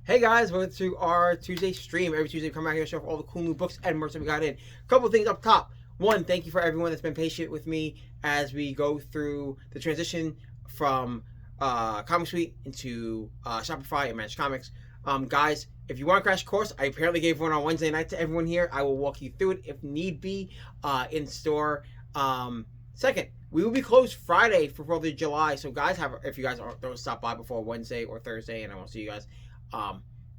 Hey guys, welcome to our Tuesday stream. Every Tuesday we come out here to show off all the cool new books and merch that we got in. A couple things up top. One, thank you for everyone that's been patient with me as we go through the transition from Comic Suite into Shopify and Managed Comics. Guys, if you want to crash course, I apparently gave one on Wednesday night to everyone here. I will walk you through it if need be in store. Second, we will be closed Friday for 4th of July. So guys, if you guys don't stop by before Wednesday or Thursday, and I won't see you guys.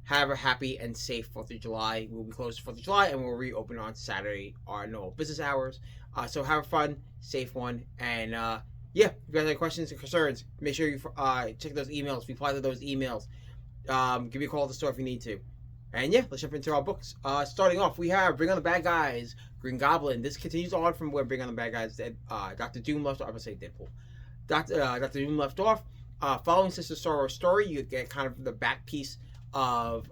Have a happy and safe 4th of July. We'll be closed 4th of July and we'll reopen on Saturday, our normal business hours. So have a fun, safe one. And yeah, if you guys have any questions and concerns, make sure you check those emails, reply to those emails. Give me a call at the store if you need to. And yeah, let's jump into our books. Starting off, we have Bring on the Bad Guys, Green Goblin. This continues on from where Bring on the Bad Guys did. Dr. Doom left off. I'm going to say Deadpool. Dr. Doom left off. Following Sister Sorrow's story, you get kind of the back piece of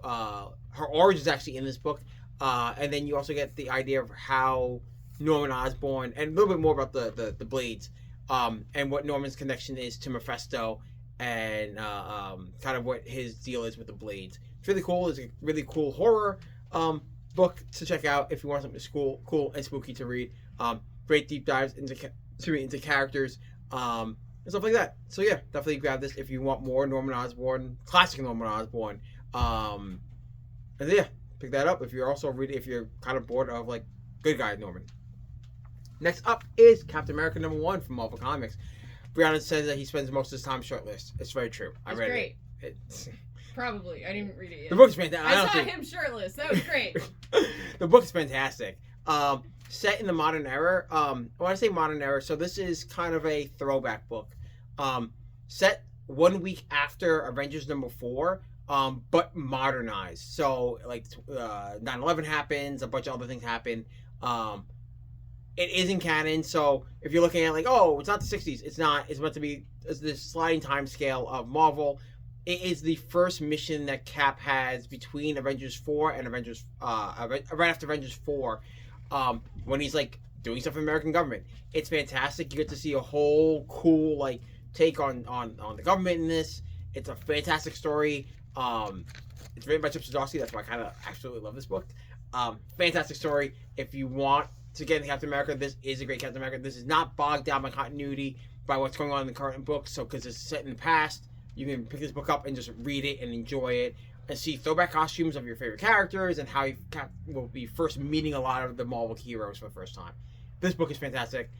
her origins actually in this book, and then you also get the idea of how Norman Osborn and a little bit more about the Blades, and what Norman's connection is to Mephisto, and kind of what his deal is with the Blades. It's really cool. It's a really cool horror book to check out if you want something cool and spooky to read. Great deep dives into characters. And stuff like that. So yeah, definitely grab this if you want more Norman Osborn, classic Norman Osborn. And yeah, pick that up if you're kind of bored of like good guy Norman. Next up is Captain America #1 from Marvel Comics. Brianna says that he spends most of his time shirtless. It's very true. I read great. it. Probably. I didn't read it yet. The book's fantastic. I saw him shirtless. That was great. The book's fantastic. Set in the modern era. When I say modern era, so this is kind of a throwback book. Set 1 week after Avengers #4, but modernized. So like 9/11 happens, a bunch of other things happen. It isn't canon, so if you're looking at like, oh, it's not the 60s, it's not. It's meant to be this sliding time scale of Marvel. It is the first mission that Cap has between Avengers 4 and Avengers right after Avengers 4. When he's like doing stuff for the American government. It's fantastic. You get to see a whole cool like take on the government in this. It's a fantastic story. It's written by Chip Zdarsky. That's why I kind of absolutely love this book. Fantastic story. If you want to get into Captain America, this is a great Captain America. This is not bogged down by continuity by what's going on in the current book. So because it's set in the past, you can pick this book up and just read it and enjoy it and see throwback costumes of your favorite characters and how you will be first meeting a lot of the Marvel heroes for the first time. This book is fantastic.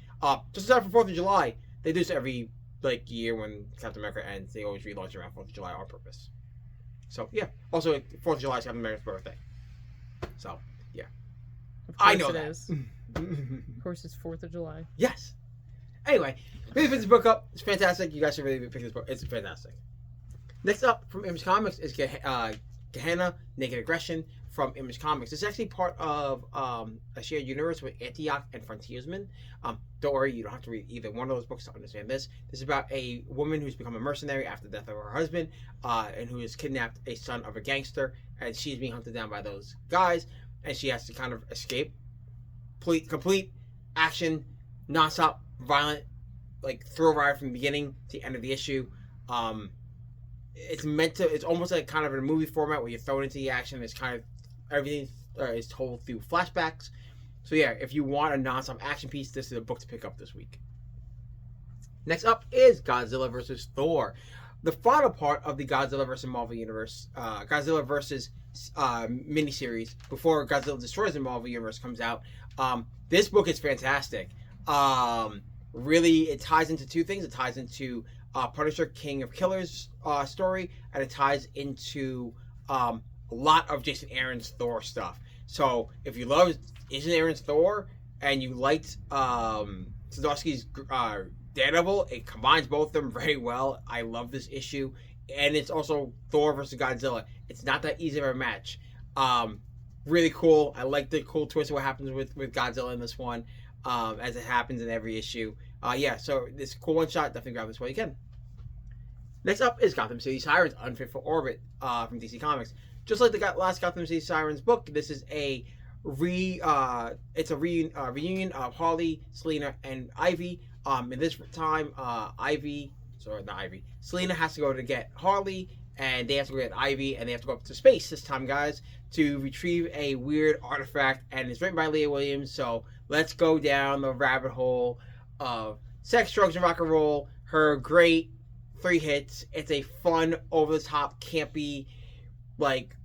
Just for 4th of July, they do this every like year when Captain America ends. They always relaunch around 4th of July on purpose. So yeah. Also, 4th of July is Captain America's birthday. So yeah, I know that. Is. Of course, it's 4th of July. Yes. Anyway, really pick this book up. It's fantastic. You guys should really pick this book. It's fantastic. Next up from Image Comics is Gehenna, Naked Aggression from Image Comics. It's actually part of a shared universe with Antioch and Frontiersman. Don't worry, you don't have to read either one of those books to understand this. This is about a woman who's become a mercenary after the death of her husband, and who has kidnapped a son of a gangster, and she's being hunted down by those guys, and she has to kind of escape. Complete action, non-stop, violent, like thrill ride from the beginning to the end of the issue. It's almost like kind of in a movie format where you're thrown into the action. It's kind of everything is told through flashbacks. So yeah, if you want a non-stop action piece, this is a book to pick up this week. Next up is Godzilla vs. Thor, the final part of the Godzilla vs. Marvel Universe, Godzilla vs. Miniseries before Godzilla Destroys the Marvel Universe comes out. This book is fantastic. Really, it ties into two things. It ties into Punisher, King of Killers story, and it ties into a lot of Jason Aaron's Thor stuff. So if you love Jason Aaron's Thor and you liked Zdarsky's Daredevil, it combines both of them very well. I love this issue, and it's also Thor versus Godzilla. It's not that easy of a match. Really cool. I like the cool twist of what happens with Godzilla in this one, as it happens in every issue. Yeah, so this cool one shot. Definitely grab this while you can. Next up is Gotham City Sirens, Unfit for Orbit from DC Comics. Just like the last Gotham City Sirens book, this is a reunion of Harley, Selena, and Ivy. In this time, Selena has to go to get Harley, and they have to go get Ivy, and they have to go up to space this time, guys, to retrieve a weird artifact, and it's written by Leah Williams, so let's go down the rabbit hole of sex, drugs, and rock and roll. Her great 3 hits. It's a fun, over-the-top, campy, like,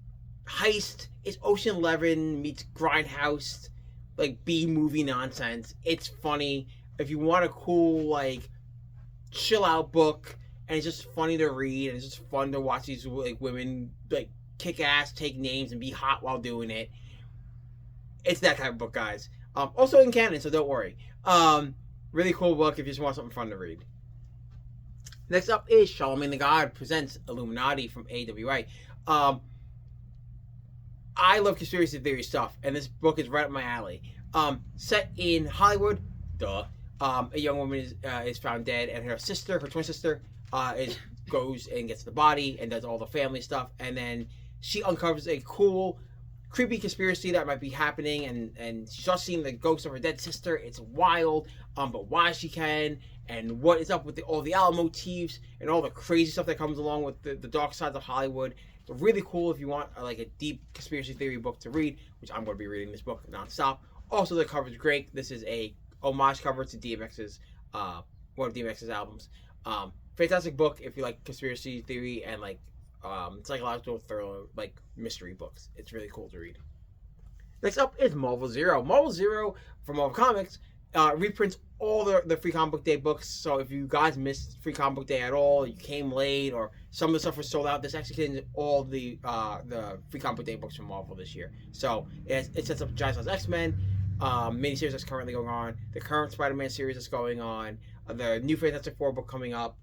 heist. It's Ocean 11 meets Grindhouse, like, B-movie nonsense. It's funny. If you want a cool, like, chill-out book, and it's just funny to read, and it's just fun to watch these, like, women, like, kick ass, take names, and be hot while doing it. It's that type of book, guys. Also in canon, so don't worry. Really cool book if you just want something fun to read. Next up is Charlemagne the God presents Illuminati from AWA. I love conspiracy theory stuff, and this book is right up my alley. Set in Hollywood, duh. A young woman is found dead, and her twin sister, goes and gets the body and does all the family stuff, and then she uncovers a cool, creepy conspiracy that might be happening, and she starts seeing the ghost of her dead sister. It's wild, but why she can, and what is up with all the Alamo motifs and all the crazy stuff that comes along with the dark sides of Hollywood. It's really cool if you want like a deep conspiracy theory book to read, which I'm going to be reading this book nonstop. Also, the cover is great. This is a homage cover to DMX's one of DMX's albums. Fantastic book if you like conspiracy theory and like psychological thriller, like mystery books. It's really cool to read. Next up is Marvel Zero. Marvel Zero from Marvel Comics reprints all the Free Comic Book Day books. So if you guys missed Free Comic Book Day at all, you came late, or some of the stuff was sold out, this actually contains all the Free Comic Book Day books from Marvel this year. So it sets up Giant Size X-Men miniseries that's currently going on, the current Spider-Man series that's going on, the new Fantastic Four book coming up,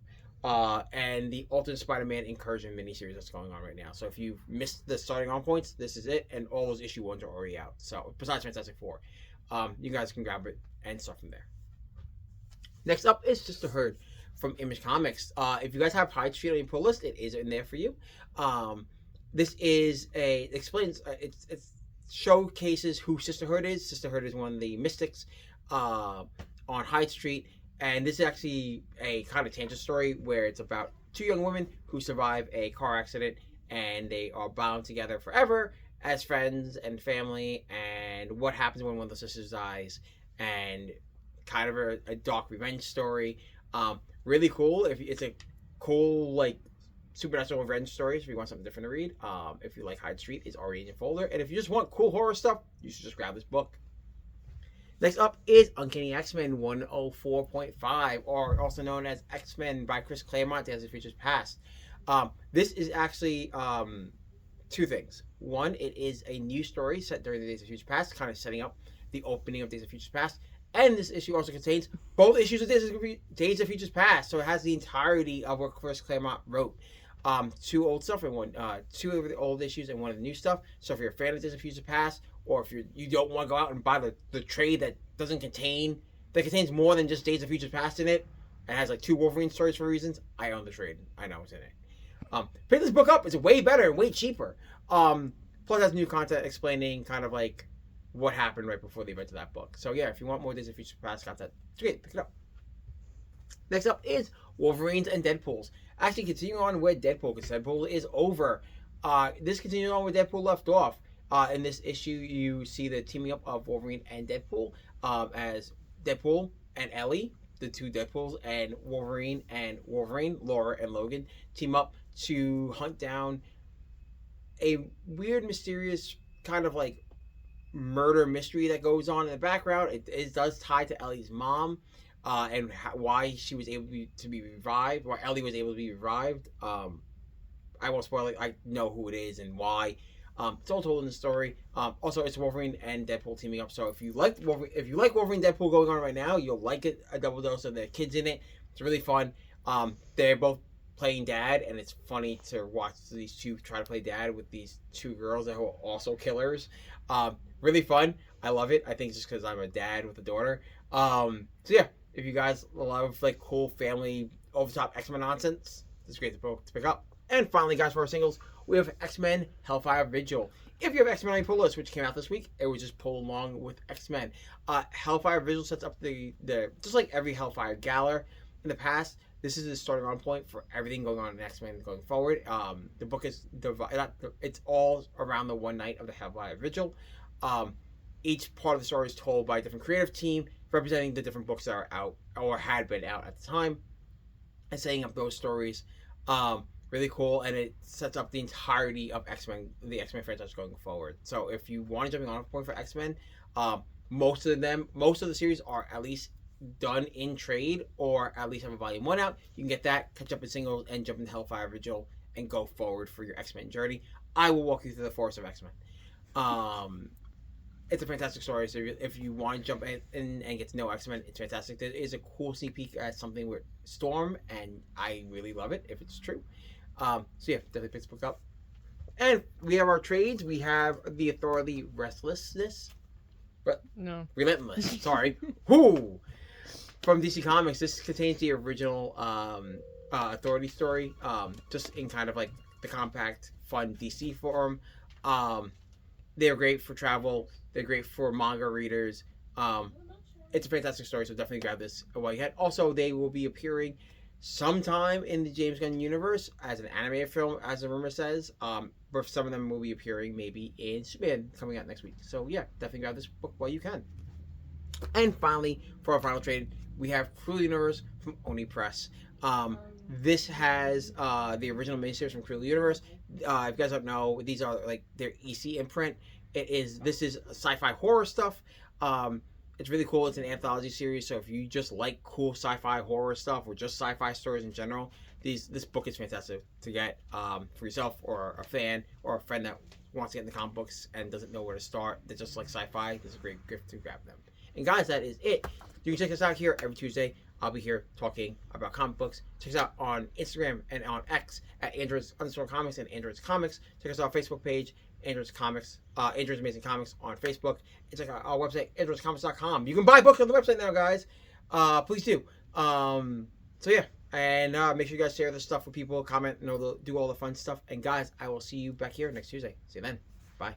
and the Ultimate Spider-Man Incursion miniseries that's going on right now. So if you've missed the starting on points, this is it, and all those issue 1s are already out. So besides Fantastic Four, you guys can grab it and start from there. Next up is Sisterhood from Image Comics. If you guys have Hyde Street on your pull list, it is in there for you. This is it showcases who Sisterhood is. Sisterhood is one of the mystics on Hyde Street. And this is actually a kind of tangent story where it's about 2 young women who survive a car accident, and they are bound together forever as friends and family, and what happens when one of the sisters dies, and kind of a dark revenge story. Really cool. It's a cool, like, supernatural revenge stories if you want something different to read. If you like Hyde Street, it's already in your folder. And if you just want cool horror stuff, you should just grab this book. Next up is Uncanny X-Men 104.5, or also known as X-Men by Chris Claremont, Days of Futures Past. This is actually 2 things. One, it is a new story set during the Days of Futures Past, kind of setting up the opening of Days of Futures Past. And this issue also contains both issues of Days of Futures Past, so it has the entirety of what Chris Claremont wrote. 2 old stuff and 2 of the old issues and 1 of the new stuff. So if you're a fan of Days of Futures Past, or if you don't want to go out and buy the trade that contains more than just Days of Futures Past in it, and has like 2 Wolverine stories for reasons, I own the trade. I know what's in it. Pick this book up. It's way better and way cheaper. Plus it has new content explaining kind of like what happened right before the event of that book. So yeah, if you want more Days of Futures Past content, it's great. Pick it up. Next up is Wolverines and Deadpools. Actually, continuing on with Deadpool, because Deadpool is over. This continues on where Deadpool left off. In this issue, you see the teaming up of Wolverine and Deadpool as Deadpool and Ellie, the 2 Deadpools, and Wolverine, Laura and Logan, team up to hunt down a weird, mysterious kind of like murder mystery that goes on in the background. It does tie to Ellie's mom and why she was able to be revived, why Ellie was able to be revived. I won't spoil it. I know who it is and why. It's all told in the story. Also, it's Wolverine and Deadpool teaming up. So if you like Wolverine Deadpool going on right now, you'll like it. A double dose of the kids in it. It's really fun. They're both playing dad, and it's funny to watch these 2 try to play dad with these 2 girls that are also killers. Really fun. I love it. I think it's just because I'm a dad with a daughter. So yeah, if you guys love like cool family over the top X-Men nonsense, this is a great book to pick up. And finally, guys, for our singles, we have X-Men Hellfire Vigil. If you have X-Men on your pull list, which came out this week, it was just pulled along with X-Men. Hellfire Vigil sets up the just like every Hellfire Galler in the past, this is the starting on point for everything going on in X-Men going forward. The book is it's all around the one night of the Hellfire Vigil. Each part of the story is told by a different creative team representing the different books that are out or had been out at the time, and setting up those stories. Really cool, and it sets up the entirety of X-Men, the X-Men franchise going forward. So if you want a jumping on point for X-Men, most of the series are at least done in trade or at least have a volume 1 out. You can get that, catch up in singles, and jump into Hellfire Vigil and go forward for your X-Men journey. I will walk you through the force of X-Men. It's a fantastic story, so if you want to jump in and get to know X-Men, it's fantastic. There is a cool sneak peek at something with Storm, and I really love it if it's true. So yeah, definitely pick this book up. And we have our trades. We have the Authority Relentless. Sorry. Whoo! From DC Comics. This contains the original Authority story, just in kind of like the compact, fun DC form. They're great for travel. They're great for manga readers. It's a fantastic story, so definitely grab this while you can. Also, they will be appearing sometime in the James Gunn universe as an animated film, as the rumor says. But some of them will be appearing maybe in Superman coming out next week. So yeah, definitely grab this book while you can. And finally, for our final trade, we have Cruel Universe from Oni Press. This has the original miniseries from Cruel Universe. If you guys don't know, these are like their EC imprint. This is sci-fi horror stuff. It's really cool. It's an anthology series, so if you just like cool sci-fi horror stuff or just sci-fi stories in general, this book is fantastic to get for yourself or a fan or a friend that wants to get into comic books and doesn't know where to start. They just like sci-fi. This is a great gift to grab them. And guys, that is it. You can check us out here every Tuesday. I'll be here talking about comic books. Check us out on Instagram and on X at Androids_Comics and Androids Comics. Check us out on our Facebook page, Androids Comics, Androids Amazing Comics on Facebook. And check out our website, AndroidsComics.com. You can buy books on the website now, guys. Please do. So yeah, and make sure you guys share this stuff with people, comment, do all the fun stuff. And guys, I will see you back here next Tuesday. See you then. Bye.